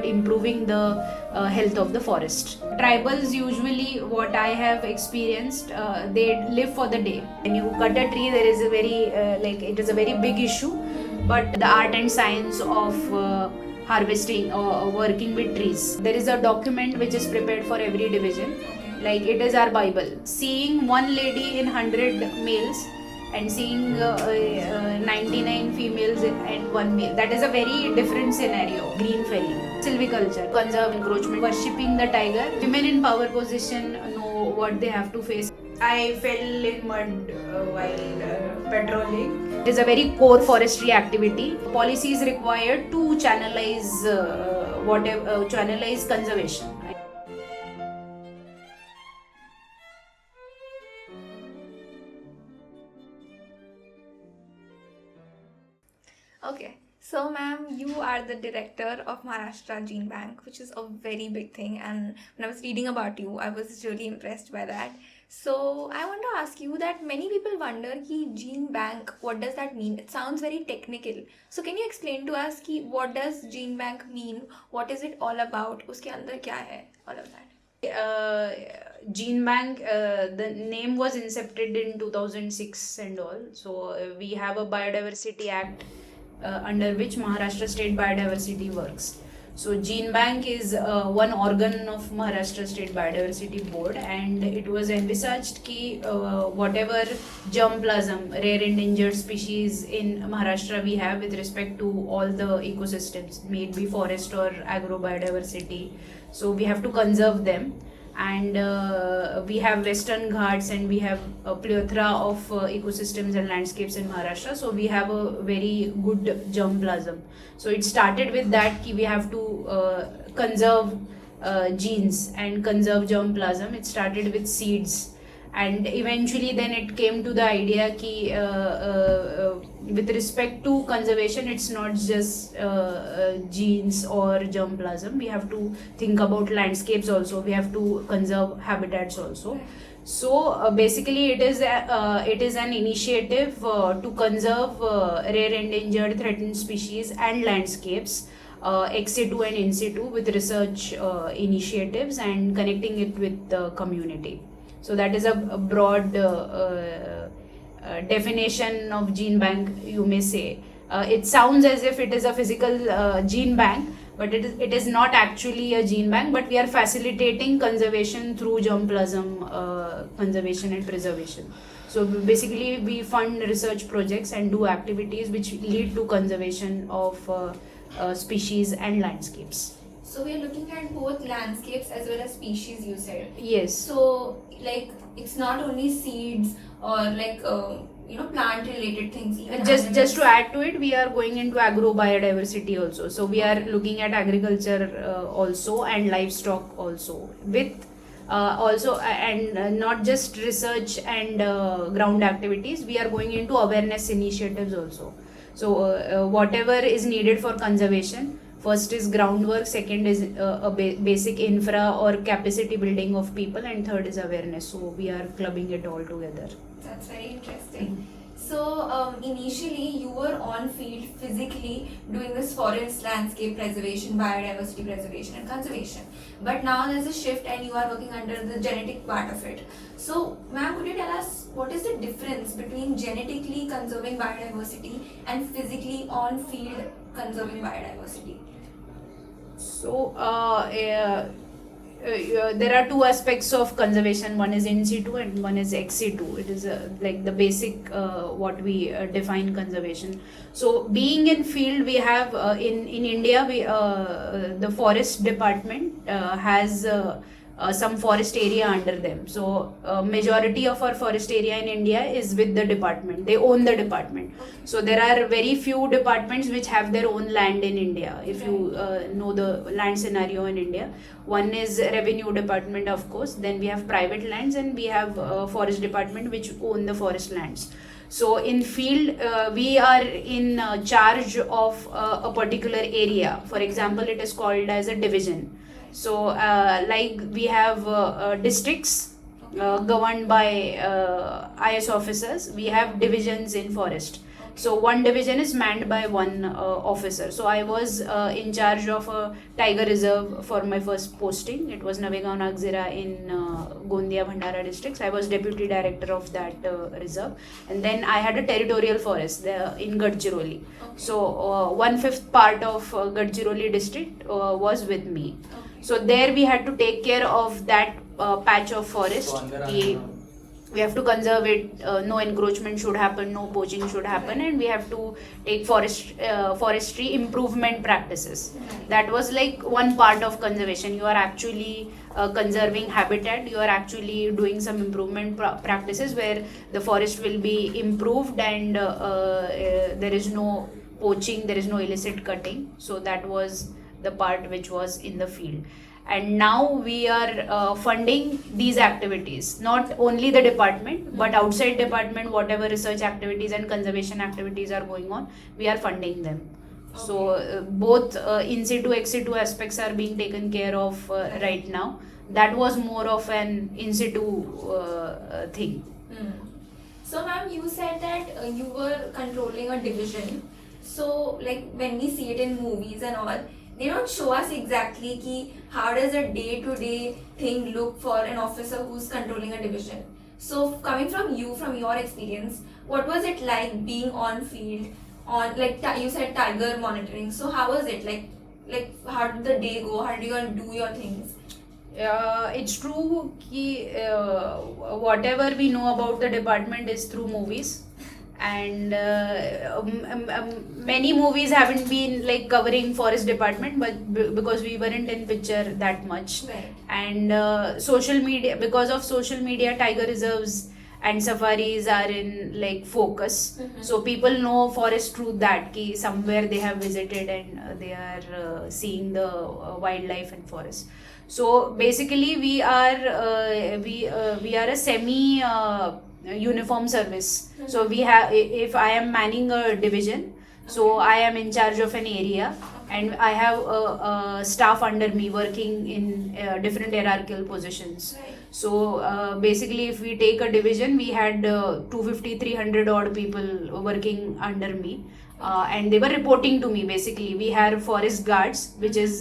but improving the health of the forest. Tribals usually, what I have experienced, they live for the day. When you cut a tree, there is a very it is a very big issue, but the art and science of harvesting or working with trees. There is a document which is prepared for every division, like it is our Bible. Seeing one lady in 100 males and seeing 99 females and one male, that is a very different scenario. Green felling, silviculture, conserve encroachment, worshipping the tiger. Women in power position know what they have to face. I fell in mud while patrolling. It is a very core forestry activity. Policy is required to channelize channelize conservation. Okay, so ma'am, you are the director of Maharashtra Gene Bank, which is a very big thing. And when I was reading about you, I was really impressed by that. So I want to ask you that many people wonder ki Gene Bank, what does that mean? It sounds very technical. So can you explain to us ki what does Gene Bank mean? What is it all about? Uske andar kya hai? All of that. Gene Bank, the name was incepted in 2006 and all. So we have a Biodiversity Act under which Maharashtra State Biodiversity works. So Gene Bank is one organ of Maharashtra State Biodiversity Board, and it was envisaged ki whatever germplasm, rare endangered species in Maharashtra we have with respect to all the ecosystems, may it be forest or agro biodiversity, so we have to conserve them. And we have Western Ghats and we have a plethora of ecosystems and landscapes in Maharashtra, so we have a very good germplasm. So it started with that ki we have to conserve genes and conserve germplasm. It started with seeds, and eventually then it came to the idea ki with respect to conservation, it's not just genes or germplasm. We have to think about landscapes also. We have to conserve habitats also. So basically, it is an initiative to conserve rare, endangered, threatened species and landscapes, ex situ and in situ, with research initiatives and connecting it with the community. So that is a broad definition of gene bank, you may say. It sounds as if it is a physical gene bank, but it is not actually a gene bank, but we are facilitating conservation through germplasm conservation and preservation. So basically we fund research projects and do activities which lead to conservation of species and landscapes. So we are looking at both landscapes as well as species, you said. Yes. So like it's not only seeds or like plant related things. Just to add to it, we are going into agro biodiversity also. So we are looking at agriculture also and livestock also, with also and not just research and ground activities. We are going into awareness initiatives also. So whatever is needed for conservation. First is groundwork, second is a basic infra or capacity building of people, and third is awareness. So we are clubbing it all together. That's very interesting. So initially you were on field physically doing this forest landscape preservation, biodiversity preservation and conservation. But now there's a shift and you are working under the genetic part of it. So ma'am, could you tell us what is the difference between genetically conserving biodiversity and physically on field conserving biodiversity? So there are two aspects of conservation. One is in situ and one is ex situ. It is like the basic what we define conservation. So being in field, we have in India, the forest department has some forest area under them. So majority of our forest area in India is with the department. They own the department. So there are very few departments which have their own land in India. If you know the land scenario in India, one is revenue department, of course. Then we have private lands, and we have forest department which own the forest lands. So in field, we are in charge of a particular area. For example, it is called as a division. So like we have districts governed by IS officers, we have divisions in forest. So one division is manned by one officer. So I was in charge of a tiger reserve for my first posting. It was Navegaon Nagzira in Gondia Bhandara districts. I was deputy director of that reserve, and then I had a territorial forest there in Gadchiroli. So 1/5 part of Gadchiroli district was with me. So there we had to take care of that patch of forest. We have to conserve it. No encroachment should happen, no poaching should happen, and we have to take forestry improvement practices. That was like one part of conservation. You are actually conserving habitat. You are actually doing some improvement practices where the forest will be improved, and there is no poaching, there is no illicit cutting. So that was the part which was in the field. And now we are funding these activities, not only the department but outside department, whatever research activities and conservation activities are going on, we are funding them. So both in situ ex situ aspects are being taken care of right now. That was more of an in situ thing. So ma'am, you said that you were controlling a division. So like when we see it in movies and all, they don't show us exactly ki how does a day-to-day thing look for an officer who's controlling a division. So coming from you, from your experience, what was it like being on field, on like you said tiger monitoring? So how was it like how did the day go? How did you all do your things? It's true ki whatever we know about the department is through movies, and many movies haven't been like covering forest department, but because we weren't in picture that much. Right. And social media, because of social media, tiger reserves and safaris are in like focus. So people know forest through that ki somewhere they have visited and they are seeing the wildlife and forest. So basically we are a semi uniform service. So we have, if I am manning a division, so I am in charge of an area, and I have a staff under me working in different hierarchical positions. Right. So basically if we take a division, we had 250-300 odd people working under me. And they were reporting to me. Basically we have forest guards, which is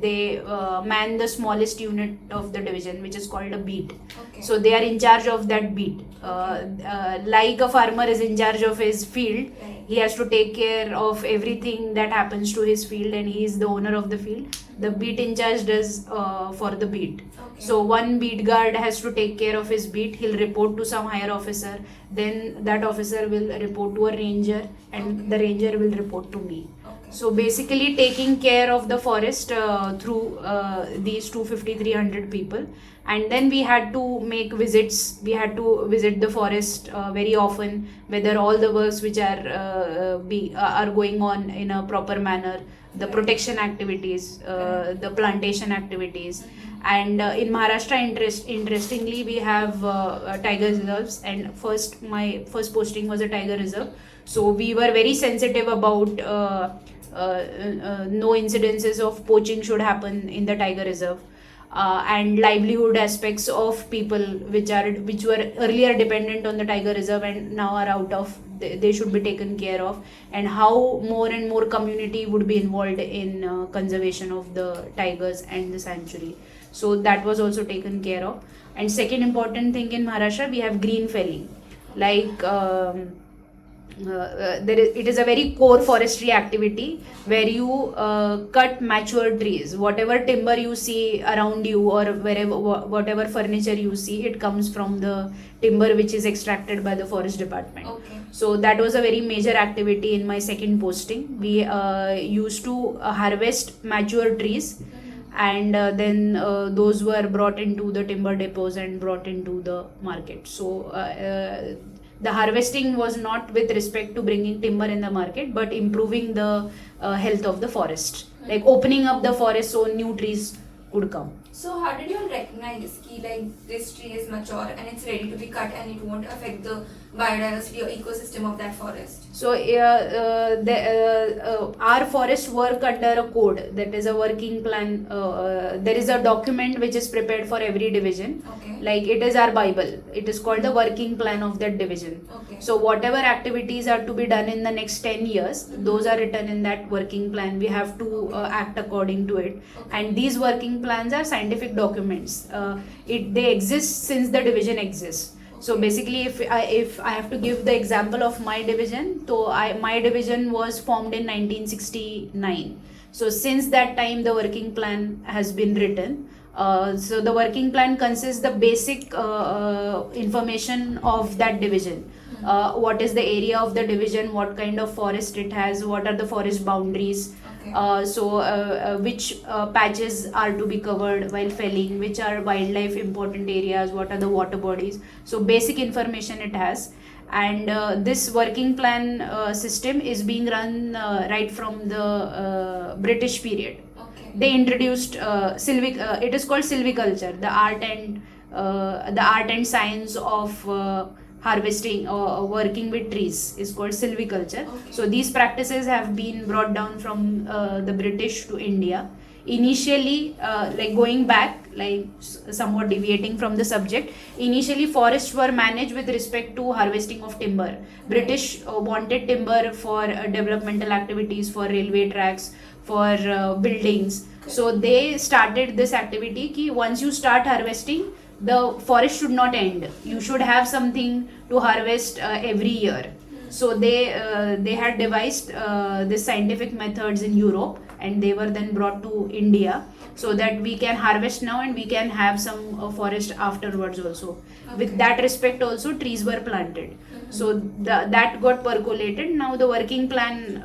they man the smallest unit of the division, which is called a beat. Okay. So they are in charge of that beat. Like a farmer is in charge of his field, Right. he has to take care of everything that happens to his field, and he is the owner of the field. The beat in charge does for the beat. Okay. So one beat guard has to take care of his beat. He'll report to some higher officer. Then that officer will report to a ranger, and the ranger will report to me. Okay. So basically taking care of the forest through these 250-300 people. And then we had to make visits. We had to visit the forest very often, whether all the works which are going on in a proper manner, the protection activities, the plantation activities. And in Maharashtra, interestingly, we have tiger reserves. And my first posting was a tiger reserve. So we were very sensitive about no incidences of poaching should happen in the tiger reserve. And livelihood aspects of people which were earlier dependent on the tiger reserve and now are out of, they should be taken care of, and how more and more community would be involved in conservation of the tigers and the sanctuary. So that was also taken care of. And second important thing in Maharashtra, we have green felling. Like it is a very core forestry activity where you cut mature trees. Whatever timber you see around you, or whatever furniture you see, it comes from the timber which is extracted by the forest department. Okay. So that was a very major activity in my second posting. We used to harvest mature trees, and then those were brought into the timber depots and brought into the market. So the harvesting was not with respect to bringing timber in the market, but improving the health of the forest, like opening up the forest so new trees could come. So how did you all recognize ki like this tree is mature and it's ready to be cut and it won't affect the biodiversity or ecosystem of that forest? So our forests work under a code, that is a working plan. There is a document which is prepared for every division. Okay. Like it is our Bible. It is called the working plan of that division. Okay. So whatever activities are to be done in the next 10 years, those are written in that working plan. We have to act according to it. Okay. And these working plans are scientific documents. They exist since the division exists. So basically, if I have to give the example of my division, so my division was formed in 1969. So since that time, the working plan has been written. So the working plan consists the basic information of that division. What is the area of the division? What kind of forest it has? What are the forest boundaries? Which patches are to be covered while felling, which are wildlife important areas, what are the water bodies. So basic information it has. And this working plan system is being run right from the British period. Okay. They introduced it is called silviculture, the art and science of harvesting or working with trees is called silviculture. Okay. So these practices have been brought down from the British to India. Initially, like going back, like somewhat deviating from the subject, initially forests were managed with respect to harvesting of timber. British wanted timber for developmental activities, for railway tracks, for buildings. So they started this activity ki once you start harvesting, the forest should not end. You should have something to harvest every year. So they had devised this scientific methods in Europe, and they were then brought to India, so that we can harvest now and we can have some forest afterwards also. Okay. With that respect also, trees were planted. So that got percolated. Now the working plan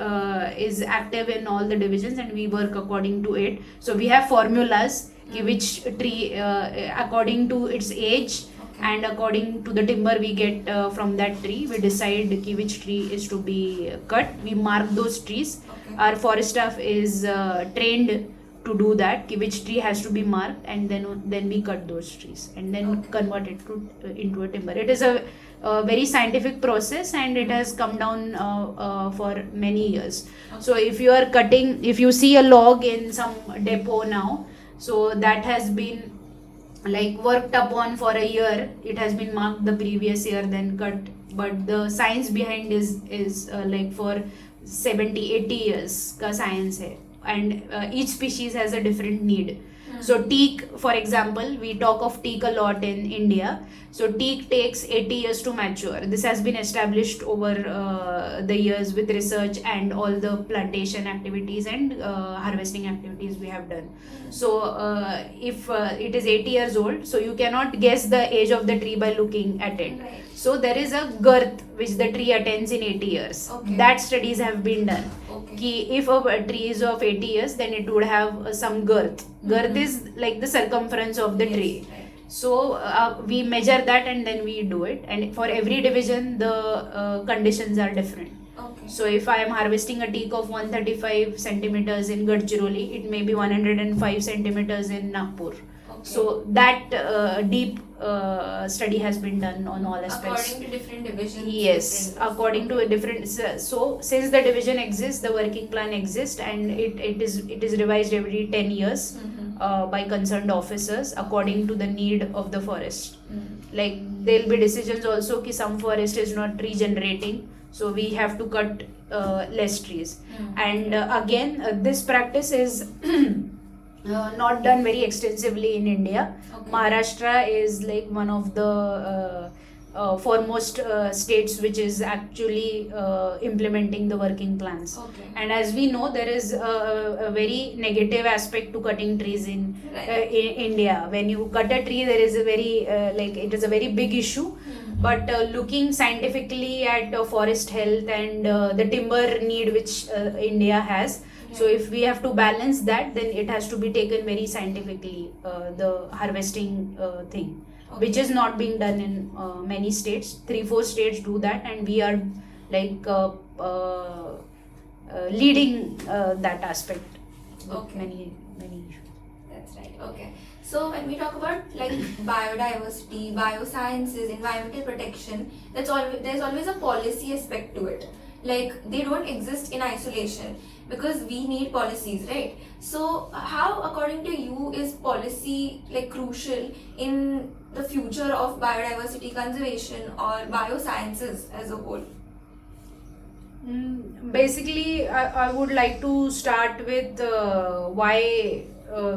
is active in all the divisions, and we work according to it. So we have formulas which tree according to its age and according to the timber we get from that tree, we decide which tree is to be cut. We mark those trees. Okay. Our forest staff is trained to do that, which tree has to be marked, and then we cut those trees and then Okay. convert it into a timber. It is a very scientific process, and it has come down for many years. So if you see a log in some depot now, so that has been like worked upon for a year. It has been marked the previous year, then cut. But the science behind is like for 70-80 years ka science hai. And each species has a different need. So teak, for example, we talk of teak a lot in India. So teak takes 80 years to mature. This has been established over the years with research and all the plantation activities and harvesting activities we have done. So if it is 80 years old, so you cannot guess the age of the tree by looking at it. Right. So there is a girth which the tree attains in 80 years. Okay. That studies have been done. Okay. Ki if a tree is of 80 years, then it would have some girth. Girth is like the circumference of the Yes, tree. right. So we measure that and then we do it. And for every division, the conditions are different. Okay. So if I am harvesting a teak of 135 centimeters in Gadchiroli, it may be 105 centimeters in Nagpur. Okay. So that deep study has been done on all aspects. According to different divisions. Yes, different- according to a different. So since the division exists, the working plan exists, and it is revised every 10 years by concerned officers according to the need of the forest. Like there'll be decisions also ki some forest is not regenerating, so we have to cut less trees. And again, this practice is not done very extensively in India. Okay. Maharashtra is like one of the foremost states which is actually implementing the working plans. Okay. And as we know, there is a very negative aspect to cutting trees in Right. India. When you cut a tree, there is a very like it is a very big issue. But looking scientifically at forest health and the timber need which India has, so if we have to balance that, then it has to be taken very scientifically, the harvesting thing, which is not being done in many states. 3-4 states do that, and we are like leading that aspect with Okay. many. That's right. Okay. Okay. So when we talk about like biodiversity, biosciences, environmental protection, there's always a policy aspect to it. Like they don't exist in isolation because we need policies, right? So how, according to you, is policy like crucial in the future of biodiversity conservation or biosciences as a whole? Basically, I would like to start with why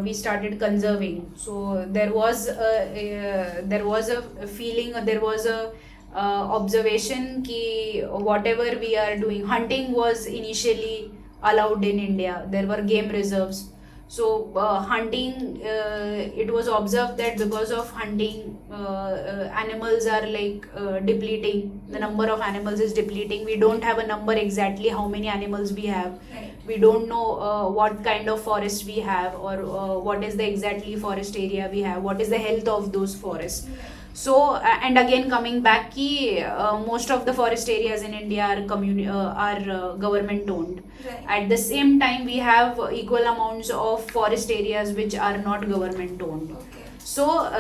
we started conserving. So there was a feeling, or there was a observation ki whatever we are doing, hunting was initially allowed in India. There were game reserves. So hunting, it was observed that because of hunting, animals are like depleting. The number of animals is depleting. We don't have a number exactly how many animals we have. Right. We don't know what kind of forest we have, or what is the exactly forest area we have, what is the health of those forests. So and again coming back ki most of the forest areas in India are government owned. Right. At the same time, we have equal amounts of forest areas which are not government owned. Okay. So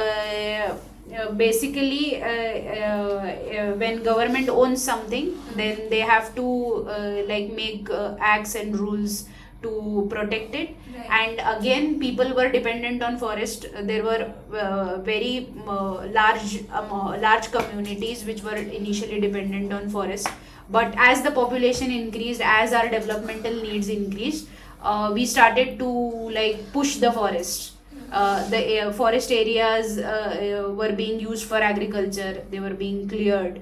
basically, when government owns something, then they have to like make acts and rules to protect it. Right. And again, people were dependent on forest. There were very large communities which were initially dependent on forest. But as the population increased, as our developmental needs increased, we started to like push the forest. The forest areas were being used for agriculture. They were being cleared.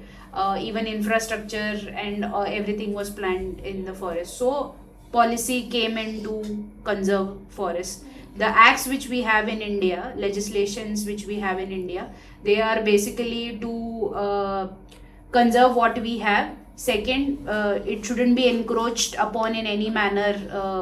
Even infrastructure and everything was planned in the forest. So policy came in to conserve forests. The acts which we have in India, legislations which we have in India, they are basically to conserve what we have. Second, it shouldn't be encroached upon in any manner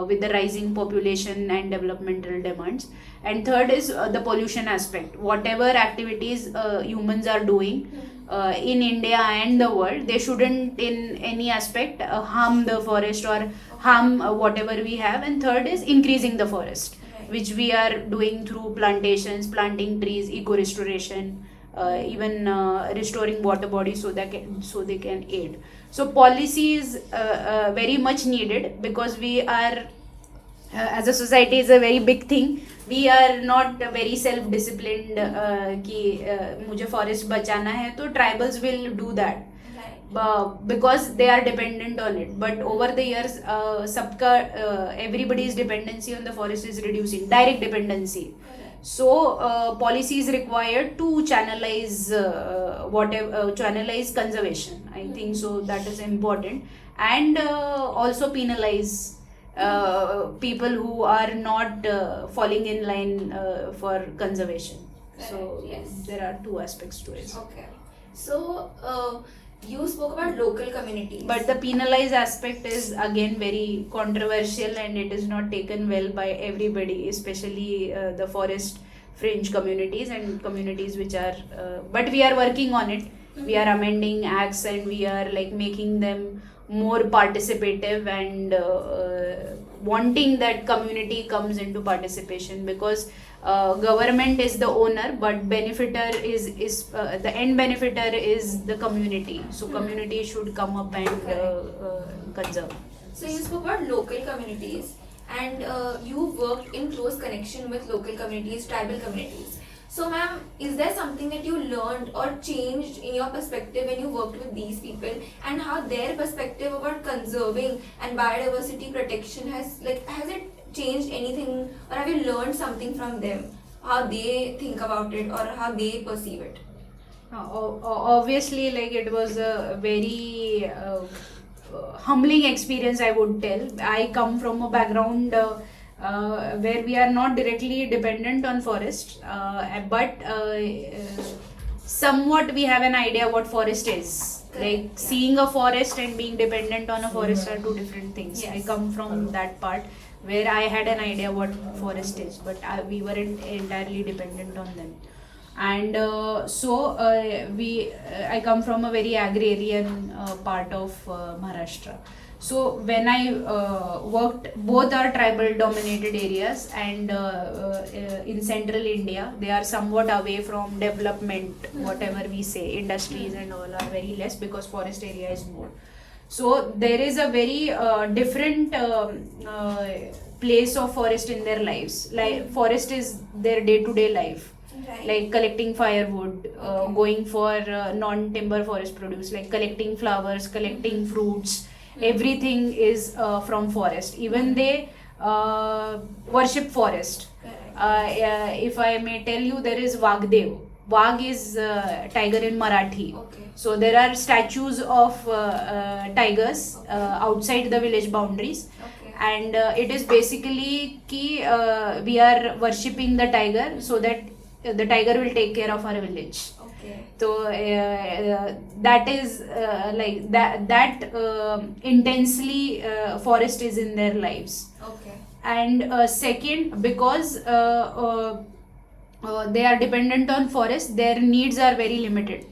with the rising population and developmental demands. And third is the pollution aspect. Whatever activities humans are doing in India and the world, they shouldn't in any aspect harm the forest or harm whatever we have. And third is increasing the forest, which we are doing through plantations, planting trees, eco restoration, even restoring water bodies so they can aid. So policy is very much needed, because we are as a society is a very big thing. We are not very self disciplined कि मुझे forest बचाना है, तो tribals will do that. Because they are dependent on it. But over the years, everybody's dependency on the forest is reducing, direct dependency. So policy is required to channelize channelize conservation. I think so that is important. And also penalize people who are not falling in line for conservation. So yes, there are two aspects to it. Okay. So you spoke about local communities. But the penalized aspect is again very controversial, and it is not taken well by everybody, especially the forest fringe communities and communities which are. But we are working on it. We are amending acts, and we are like making them more participative, and wanting that community comes into participation, because government is the owner, but benefiter is the end benefiter is the community. So community should come up and conserve. So you spoke about local communities, and you worked in close connection with local communities, tribal communities. So ma'am, is there something that you learned or changed in your perspective when you worked with these people, and how their perspective about conserving and biodiversity protection has it changed anything, or have you learned something from them, how they think about it or how they perceive it? Obviously, like it was a very humbling experience, I would tell. I come from a background where we are not directly dependent on forest, but somewhat we have an idea what forest is. Like seeing a forest and being dependent on a forest are two different things. Yes. I come from that part where I had an idea what forest is, but we weren't entirely dependent on them. And I come from a very agrarian part of Maharashtra. So when I worked, both are tribal dominated areas, and in central India they are somewhat away from development. Whatever we say, industries and all are very less because forest area is more. So there is a very different place of forest in their lives. Like forest is their day to day life, Right. like collecting firewood, Okay. going for non-timber forest produce, like collecting flowers, collecting fruits. Everything is from forest. Even they worship forest. Correct. If I may tell you, there is Vagdev. Vag is tiger in Marathi. Okay. So there are statues of tigers outside the village boundaries, Okay. and it is basically ki we are worshipping the tiger so that the tiger will take care of our village. Okay. So that is like that intensely forest is in their lives. Okay. And second, because they are dependent on forest, their needs are very limited.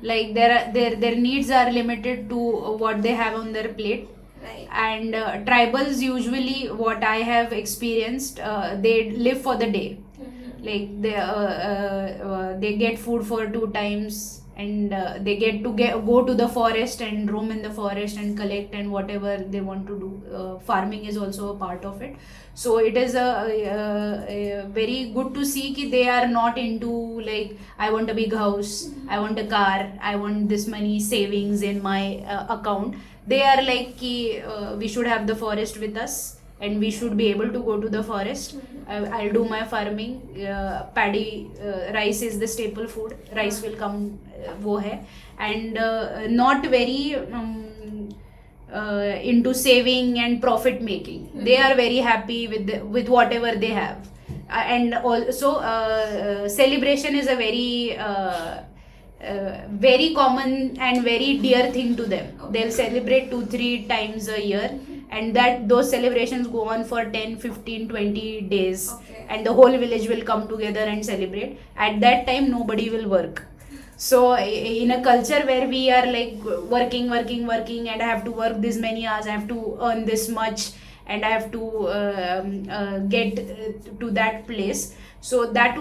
Like their needs are limited to what they have on their plate. Right. And tribals usually, what I have experienced, they live for the day. Like they get food for 2 times, and they get to go to the forest and roam in the forest and collect and whatever they want to do. Farming is also a part of it. So it is a very good to see that they are not into like, I want a big house, I want a car, I want this many savings in my account. They are like ki, we should have the forest with us, and we should be able to go to the forest. I'll do my farming. Paddy, rice is the staple food. Rice will come, wo hai. And not very into saving and profit making. They are very happy with whatever they have. And also celebration is a very common and very dear thing to them. They'll celebrate 2-3 times a year, and that those celebrations go on for 10, 15, 20 days. Okay. And the whole village will come together and celebrate. At that time nobody will work. So in a culture where we are like working, and I have to work this many hours, I have to earn this much, and I have to get to that place. So that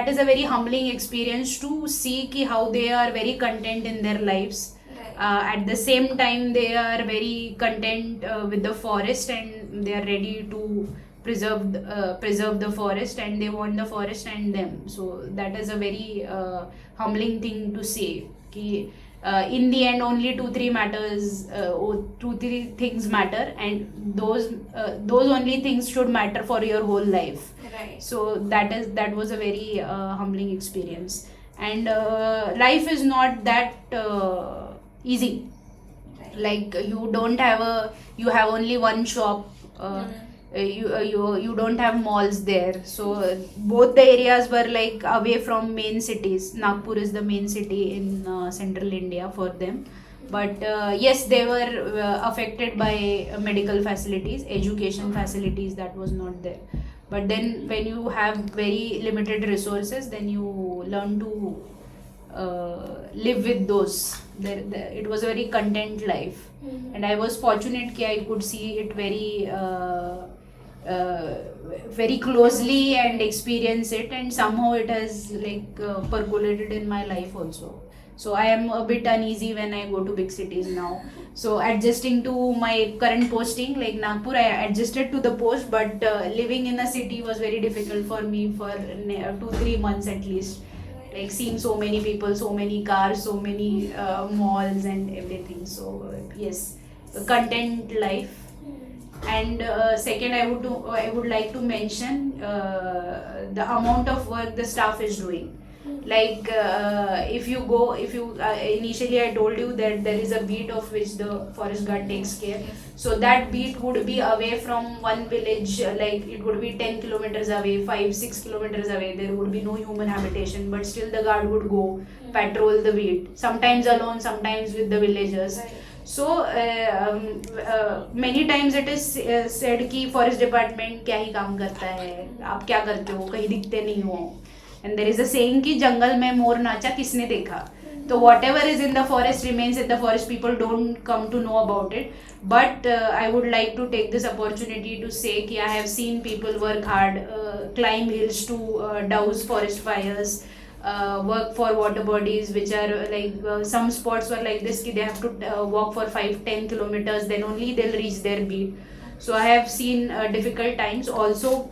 is a very humbling experience to see ki how they are very content in their lives. Right. At the same time, they are very content with the forest, and they are ready to preserve the forest, and they want the forest and them. So that is a very humbling thing to say. Ki, in the end, only 2-3 matters, 2-3 things matter, and those only things should matter for your whole life. Right. So that was a very humbling experience. And life is not that easy. Right. Like you have only one shop. You don't have malls there. So both the areas were like away from main cities. Nagpur is the main city in central India for them. But yes, they were affected by medical facilities, education facilities, that was not there. But then when you have very limited resources, then you learn to live with those. It was a very content life. And I was fortunate that I could see it very closely and experience it, and somehow it has like percolated in my life also. So I am a bit uneasy when I go to big cities now. So adjusting to my current posting, like Nagpur, I adjusted to the post, but living in a city was very difficult for me for 2-3 months at least. Like seeing so many people, so many cars, so many malls and everything. So yes, content life. And second, I would like to mention the amount of work the staff is doing. Like if you initially I told you that there is a beat of which the forest guard takes care. So that beat would be away from one village, like it would be 10 kilometers away, 5-6 kilometers away. There would be no human habitation, but still the guard would go patrol the beat, sometimes alone, sometimes with the villagers. Right. So many times it is said कि forest department क्या ही काम करता है, आप क्या करते हो, कहीं दिखते नहीं हो. And there is a saying कि जंगल में मोर नाचा किसने देखा. So whatever is in the forest remains in the forest. People don't come to know about it. But I would like to take this opportunity to say that I have seen people work hard, climb hills to douse forest fires, work for water bodies, which are some spots were like this, they have to walk for 5-10 kilometers, then only they'll reach their beat. So I have seen difficult times also,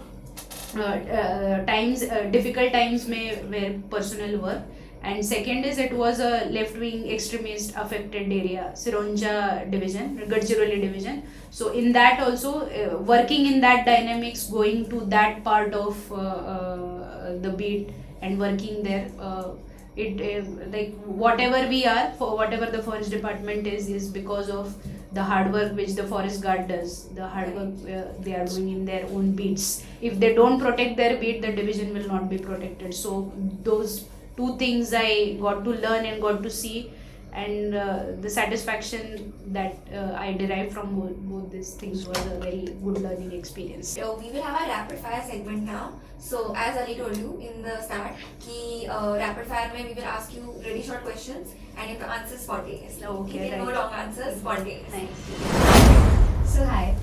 difficult times may were personal work. And second is, it was a left-wing extremist affected area, Sironja division, Gadchiroli division. So in that also, working in that dynamics, going to that part of the beat and working there, like whatever we are, for whatever the forest department is because of the hard work which the forest guard does, the hard work they are doing in their own beats. If they don't protect their beat, the division will not be protected. So those two things I got to learn and got to see, and the satisfaction that I derived from both these things was a very good learning experience. So we will have a rapid fire segment now. So as Ali told you in the start, ki rapid fire mein we will ask you really short questions and you have to answer spontaneously. Okay, No right. long answers, spontaneous. Nice. So hi,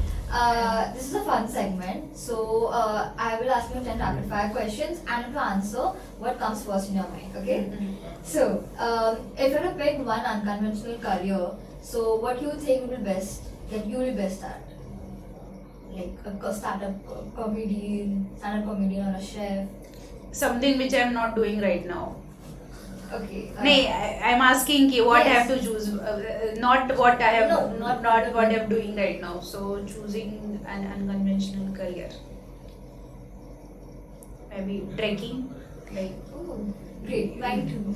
this is a fun segment. So I will ask you 10 rapid fire questions and you have to answer what comes first in your mind. Okay? So if you had to pick one unconventional career, so what you think will be best, that you will be best at? Like a stand-up comedian or a chef. Something which I am not doing right now. Okay. I'm asking ki what I have to choose, not what I have, No, not what I'm doing right now. So choosing an unconventional career, maybe trekking, like Oh, great. Mine too.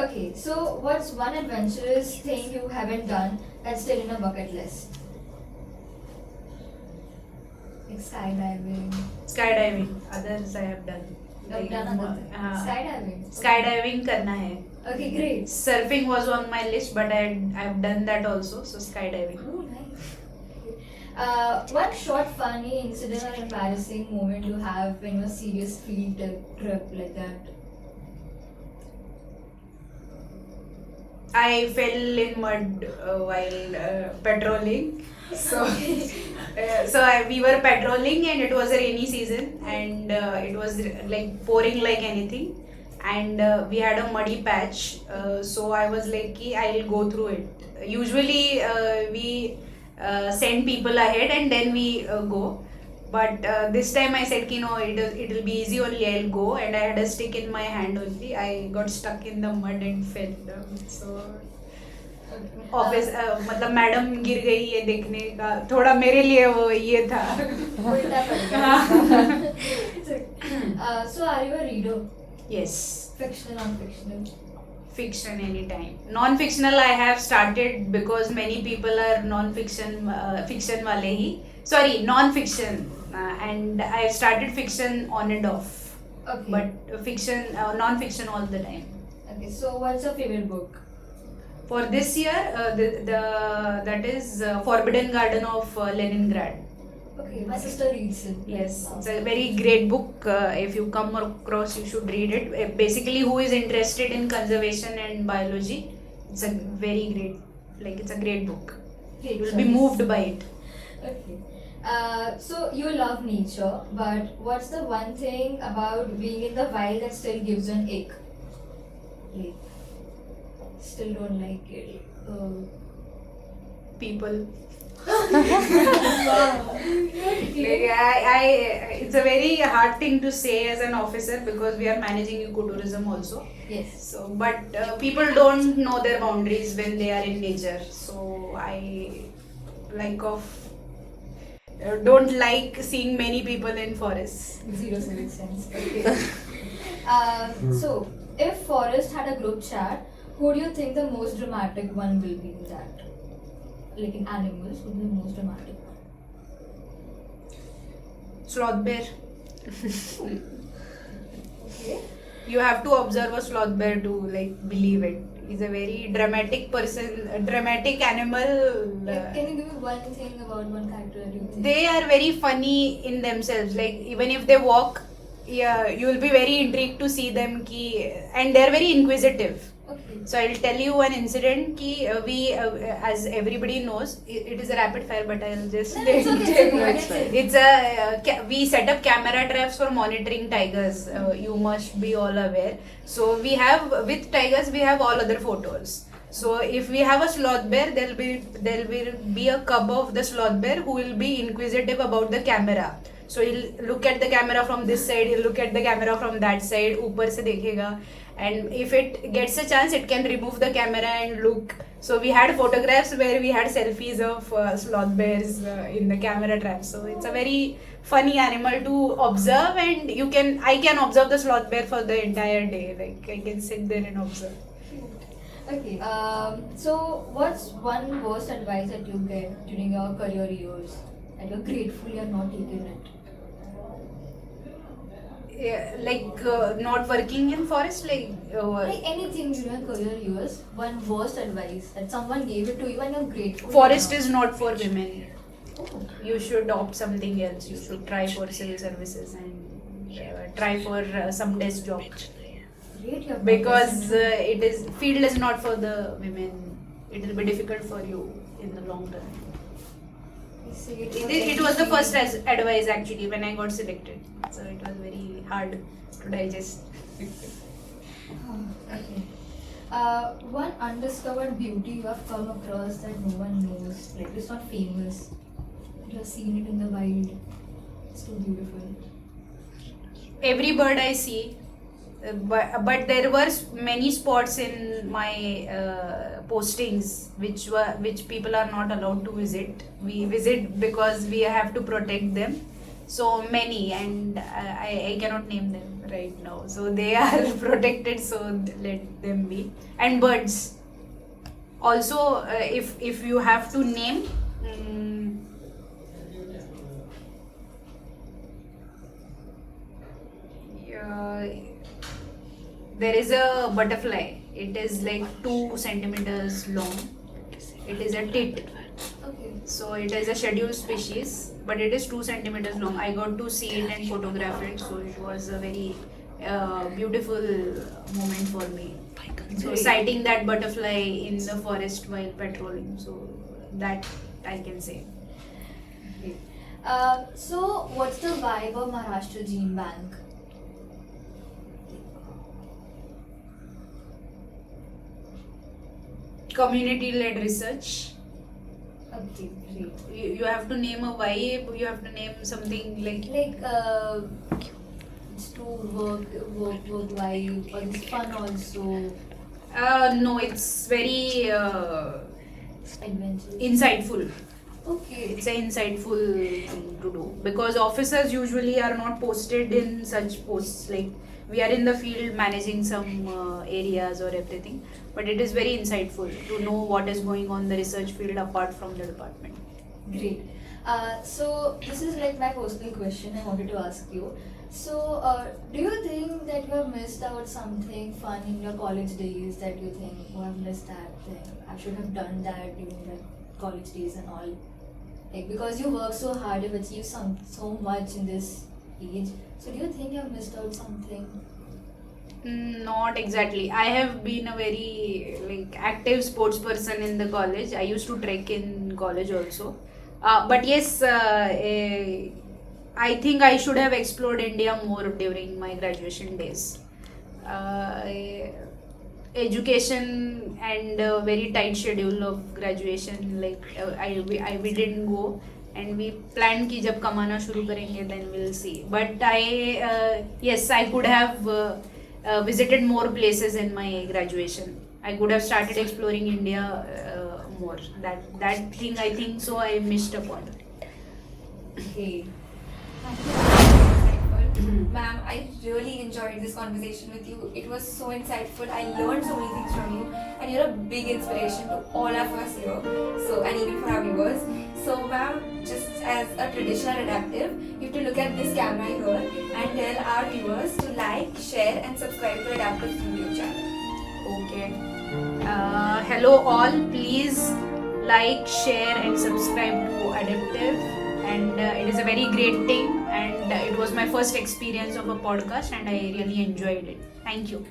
Okay, so what's one adventurous thing you haven't done that's still in a bucket list? Like skydiving. skydiving. Others I have done. You've done other things. Skydiving. Skydiving करना है. Okay, great. Surfing was on my list, but I've done that also. So skydiving. Oh, nice. One short funny incident or embarrassing moment you have when you're serious field trip like that? I fell in mud while patrolling. So, we were patrolling and it was a rainy season and it was like pouring like anything, and we had a muddy patch. So I was like, "Ki, I'll go through it." Usually we send people ahead and then we go. But this time I said, no, it'll be easy only, I'll go. And I had a stick in my hand only. I got stuck in the mud and fell down. So office मतलब madam गिर गई ये देखने का थोड़ा मेरे लिए वो ये था. उल्टा पड़ गया. So are you a reader? Yes. Fictional, non-fictional? Fiction anytime. Non-fictional I have started because many people are non-fiction, fiction wale hi. Sorry, non-fiction. And I have started fiction on and off. Okay. But fiction, non-fiction all the time. Okay, so what's your favorite book? For this year, that is Forbidden Garden of Leningrad. Okay, my sister reads it. Yes, it's a very great book. If you come across, you should read it. Basically, who is interested in conservation and biology, it's a very great, it's a great book. Great You will be choice. moved by it. Okay. So you love nature, but what's the one thing about being in the wild that still gives you an ache? Like, still don't like it. People. Wow. It's a very hard thing to say as an officer because we are managing ecotourism also. Yes. So, but people don't know their boundaries when they are in nature. So I don't like seeing many people in forests. Zero civic sense. Okay. So, if Forest had a group chat, who do you think the most dramatic one will be in that? Like in animals, who will be the most dramatic one? Sloth bear. Okay. You have to observe a sloth bear to believe it. He's a very dramatic person, a dramatic animal. Can you give me one thing about one character that you think? They are very funny in themselves. Even if they walk, yeah, you will be very intrigued to see them. And they're very inquisitive. Okay. So I'll tell you one incident. We, as everybody knows, it is a rapid fire, but I'll just No, it's okay, it's okay. It's a we set up camera traps for monitoring tigers. You must be all aware. So we have with tigers we have all other photos. So if we have a sloth bear, there will be a cub of the sloth bear who will be inquisitive about the camera. So he'll look at the camera from this side, he'll look at the camera from that side, ऊपर से देखेगा. And if it gets a chance, it can remove the camera and look. So we had photographs where we had selfies of sloth bears in the camera trap. So it's a very funny animal to observe, and I can observe the sloth bear for the entire day. Like I can sit there and observe. Okay. So what's one worst advice that you get during your career years that you're grateful you're not taking it? Yeah, not working in forest, Like anything during your career years, one worst advice that someone gave it to you and you're grateful. forest you're is not for women. Oh. You should opt something else. You should try for civil services and try for some desk job. Great, you have Because field is not for the women. It will be difficult for you in the long term. It was the first advice actually when I got selected. So it was very hard to digest. Okay. One undiscovered beauty you have come across that no one knows, like it's not famous. You have seen it in the wild. It's too beautiful. Every bird I see, but there were many spots in my postings which people are not allowed to visit. We visit because we have to protect them. So many, and I cannot name them right now. So they are protected, so let them be. And birds. Also, if you have to name. There is a butterfly. It is like 2 centimeters long. It is a tit. Okay. So it is a scheduled species, but it is 2 centimeters long. I got to see it and photograph it, so it was a very beautiful moment for me. So Great. sighting that butterfly in the forest while patrolling, so that I can say. Great. So what's the vibe of Maharashtra Gene Bank? Community-led research. Okay, great. You have to name a vibe. You have to name something like It's to work vibe, or it's fun also, no, it's very adventurous. insightful. Okay. It's an insightful thing to do because officers usually are not posted in such posts. Like we are in the field managing some areas or everything, but it is very insightful to know what is going on in the research field apart from the department. Great. So this is like my personal question I wanted to ask you. So, do you think that you have missed out something fun in your college days that you think, oh, I've missed that thing, I should have done that during the college days and all? Like, because you work so hard, you've achieved so much in this age. So, do you think you have missed out something? Not exactly. I have been a very active sports person in the college. I used to trek in college also. But yes, I think I should have explored India more during my graduation days. Education and very tight schedule of graduation. We didn't go, and we planned कि जब कमाना शुरू करेंगे then we'll see. But yes, I could have visited more places in my graduation. I could have started exploring India more. That thing I think so I missed upon. Okay. Ma'am, I really enjoyed this conversation with you. It was so insightful. I learned so many things from you, and you're a big inspiration to all of us here. So, and even for our viewers. So, ma'am, just as a traditional adaptive, you have to look at this camera here and tell our viewers to like, share, and subscribe to Adaptive's YouTube channel. Okay. Hello all. Please like, share, and subscribe to Adaptive. And it is a very great thing. And it was my first experience of a podcast, and I really enjoyed it. Thank you.